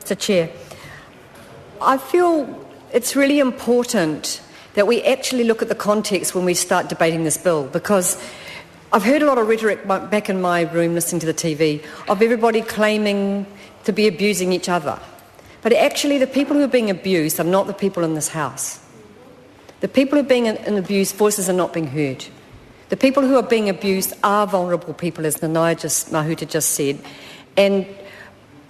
Mr. Chair, I feel it's really important that we actually look at the context when we start debating this bill, because I've heard a lot of rhetoric back in my room listening to the TV of everybody claiming to be abusing each other. But actually the people who are being abused are not the people in this House. The people who are being abused, voices are not being heard. The people who are being abused are vulnerable people, as Mahuta just said. And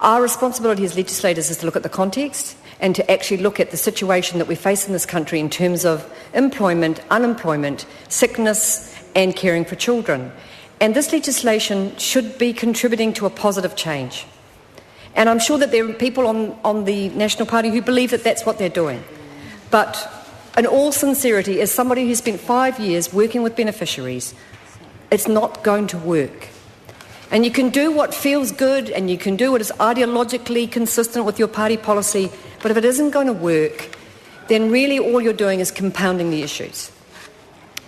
our responsibility as legislators is to look at the context and to actually look at the situation that we face in this country in terms of employment, unemployment, sickness and caring for children. And this legislation should be contributing to a positive change. And I'm sure that there are people on the National Party who believe that that's what they're doing. But in all sincerity, as somebody who spent 5 years working with beneficiaries, it's not going to work. And you can do what feels good and you can do what is ideologically consistent with your party policy, but if it isn't going to work, then really all you're doing is compounding the issues.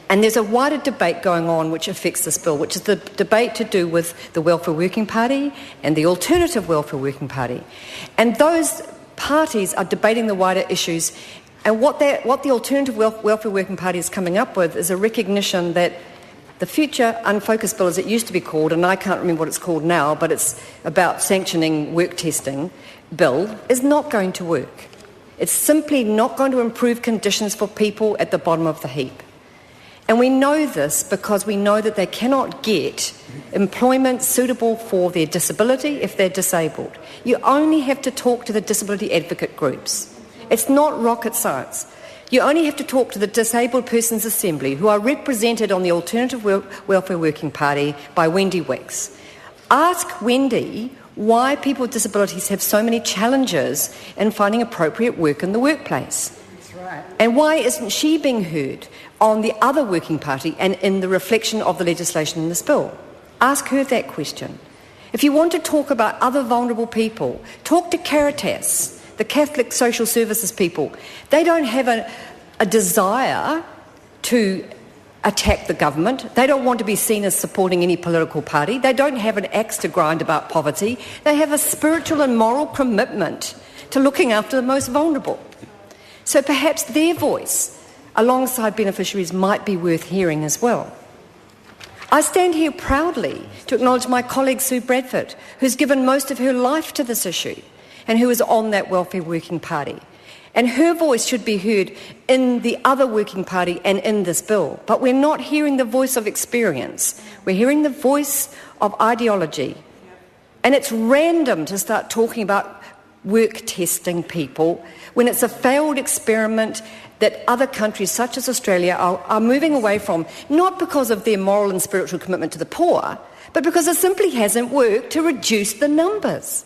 And there's a wider debate going on which affects this bill, which is the debate to do with the Welfare Working Party and the Alternative Welfare Working Party. And those parties are debating the wider issues. And what the Alternative Welfare Working Party is coming up with is a recognition that the future unfocused bill, as it used to be called, and I can't remember what it's called now, but it's about sanctioning work testing bill, is not going to work. It's simply not going to improve conditions for people at the bottom of the heap. And we know this because we know that they cannot get employment suitable for their disability if they're disabled. You only have to talk to the disability advocate groups. It's not rocket science. You only have to talk to the Disabled Persons Assembly, who are represented on the Alternative Welfare Working Party by Wendy Wicks. Ask Wendy why people with disabilities have so many challenges in finding appropriate work in the workplace. That's right. And why isn't she being heard on the other working party and in the reflection of the legislation in this bill? Ask her that question. If you want to talk about other vulnerable people, talk to Caritas, the Catholic social services people. They don't have a desire to attack the government. They don't want to be seen as supporting any political party. They don't have an axe to grind about poverty. They have a spiritual and moral commitment to looking after the most vulnerable. So perhaps their voice, alongside beneficiaries, might be worth hearing as well. I stand here proudly to acknowledge my colleague Sue Bradford, who's given most of her life to this issue and who is on that Welfare Working Party. And her voice should be heard in the other working party and in this bill. But we're not hearing the voice of experience. We're hearing the voice of ideology. And it's random to start talking about work testing people when it's a failed experiment that other countries such as Australia are moving away from, not because of their moral and spiritual commitment to the poor, but because it simply hasn't worked to reduce the numbers.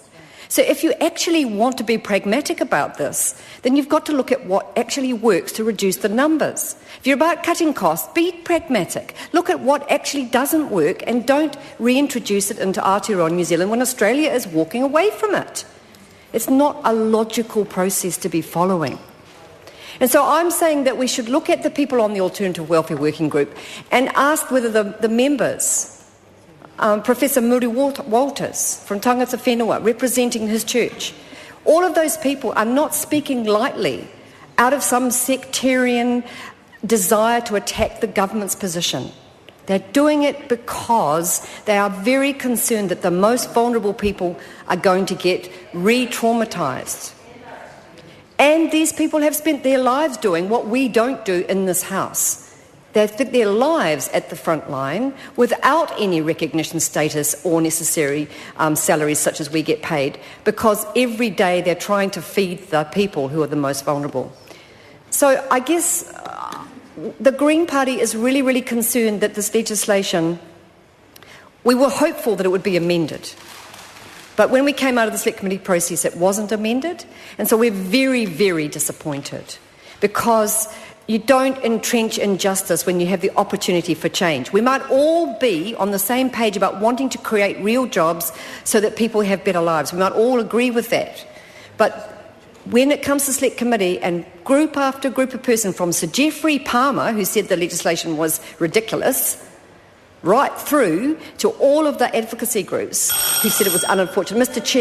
So if you actually want to be pragmatic about this, then you've got to look at what actually works to reduce the numbers. If you're about cutting costs, be pragmatic. Look at what actually doesn't work and don't reintroduce it into Aotearoa New Zealand when Australia is walking away from it. It's not a logical process to be following. And so I'm saying that we should look at the people on the Alternative Welfare Working Group and ask whether the members, Professor Muri Walters from Tangata Whenua, representing his church, all of those people are not speaking lightly out of some sectarian desire to attack the government's position. They're doing it because they are very concerned that the most vulnerable people are going to get re-traumatised. And these people have spent their lives doing what we don't do in this House. They've spent their lives at the front line without any recognition, status or necessary salaries such as we get paid, because every day they're trying to feed the people who are the most vulnerable. So I guess the Green Party is really, really concerned that this legislation, we were hopeful that it would be amended. But when we came out of the Select Committee process, it wasn't amended. And so we're very, very disappointed, because you don't entrench injustice when you have the opportunity for change. We might all be on the same page about wanting to create real jobs so that people have better lives. We might all agree with that. But when it comes to Select Committee and group after group of person, from Sir Geoffrey Palmer, who said the legislation was ridiculous, right through to all of the advocacy groups who said it was unfortunate. Mr. Chair.